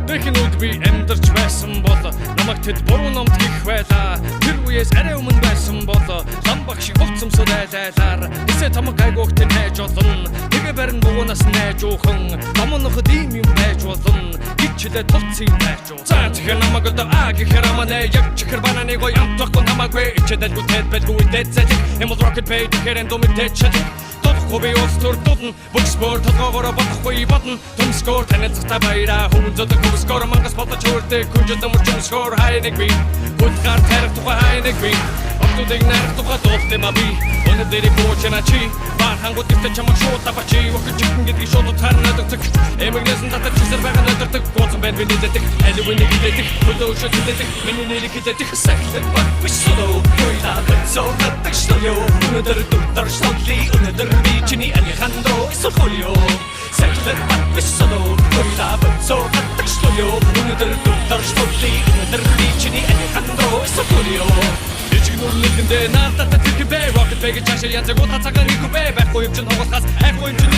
Тэхнүүд би амьдарч байсан бол намайг тэд буруу номд гих байлаа. Тэр үеэс арай өмнө байсан бол лам багш гоцсомсод айлайлаар эсэ тамаг гайгуухтэн хайж олон. Тэгээ барин дуунаас найж уухан намнахад ийм юм байж болно. Гिचлээ тулцыг байж уу. За тэгэхээр намайг одоо гэхээр аманаа яг чихэр бананы гой амтахгүй намайг ичэдэл бүтэд бэлгүй дэцэж эмэл rocket pay тэгэхээр эндомитэч Хобби остор тотн бокспор толгоогоор бодохгүй бодно төмскор танилцахтай баяра хүн зөдөг хөмскор мангас бодож хүрдэг күнжэд мөрчмскор хайныг би бүтгэр тарих тухай хайныг би октодыг нарих тухай дуултэ ма би өнөдөр коочна чи бар хангууд дэвтэ чамаг шууд табачи өгч чихэн гэдгийг шууд тарнадаг эмэгнэсэн татар чисэр байгаа надад гоцсон байна би нэдэг элвэнийг гэдэг хөдөөшөд гэдэг миний нэрийг гэдэг сахилт баг биш содоо хоёлаа бацоо татдаг штолё өнөдөр дуттар штолли өнөдөр Чини Алехандро и Сохолио Сахилт баг биш содоо хоёлаа бацоо татдаг штолё өнөдөр дуттар штолли өнөдөр чини Алехандро и Сохолио Нүүрлэгэндээ наадтаа тэрхбэ rocket bag чашаа янзаг утацагаан ихүбэ байхгүй юм чин хоолхаас айхгүй юм чин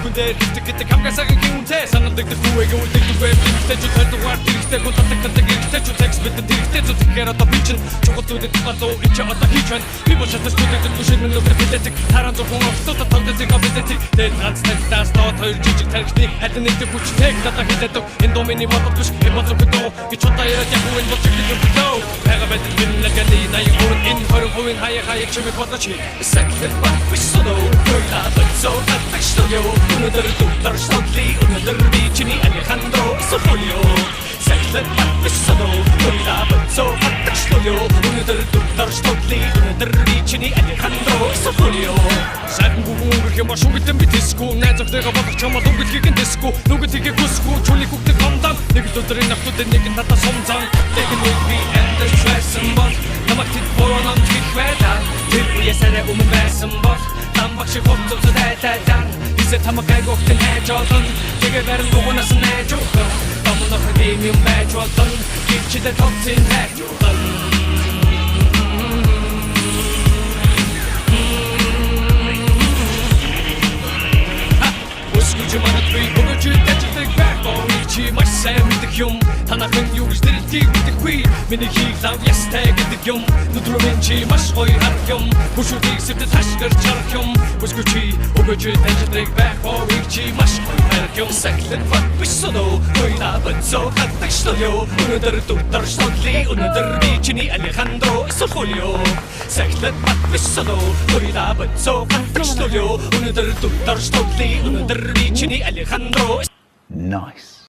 хүндээ хитэг гэдэг хамгаасагийн хүнтэй саналдаг дүүгээ үлдэх дүгэ биттэй ч төлөвөр тэрхтэй контакт гэдэг ихтэй ч текст битэн тэрхтэй ч тэгэхээр одоо би чин чухал зүйлийг гадуу ич одоо хийж байна би бошатас зүйлийг түшин минь өгөх гэдэг таран зөвхөн автото тонцыг авдаг дээр ганцтай стот хоёр жижиг тархины аль нэгтэй хүчтэй дата хийдэг энэ домины бодож биш эмоцоо гэдэг гэж удаа яг үн болж гэдэг дөө байгаа байдаг бинлэгний наяг In хорвын хаяа чимээ бодож сахилт баг биш содоо хоёлаа бацоо татдаг штолё өнөдөр дуттар штолли өнөдөр би чини Алехандро и Сохолио сахилт баг биш содоо хоёлаа бацоо татдаг штолё өнөдөр дуттар штолли өнөдөр би чини Алехандро и Сохолио сайхан бүгэн юм бошгүй гэм би диско найзтайгаа бодох чамаа дүнгэлгийг диско нүгэлтийг гүсгүй чүлик бүгд гомдам нэг л өдрийн навтууд нэг нь татаа сумзан техник би and the stress and ball намайг борон гих байлаа тэр үеэс арай өмнө байсан бол там багш гоцсомсод айлайлаар эсэ тамаг гайгуухтэн хайж олон тэгээ барин дуунаас найж уухан намнахад ийм юм байж болно гिचлээ тулцыг хайж болно Манад би бүгд дэждэг бэкбон чи маш сайн мэдэх юм танахын юу гэж дэрэлтийг мэдэхгүй миний хийлав ястай гэдэг юм нүдрүүн чи маш гоё харах юм бүшүүдийг сэвдэж хашгирч харах юм бүсгүй чи бүгд дэждэг бэкбон чи маш гоё харах юм сахилт баг биш содоо хоёлаа бацоо татдаг штолё өнөдөр дуттар штолли өнөдөр би чини Алехандро и Сохолио сахилт баг биш содоо хоёлаа бацоо татдаг штолё өнөдөр дуттар штолли өнөдөр би чини Алехандро Nice.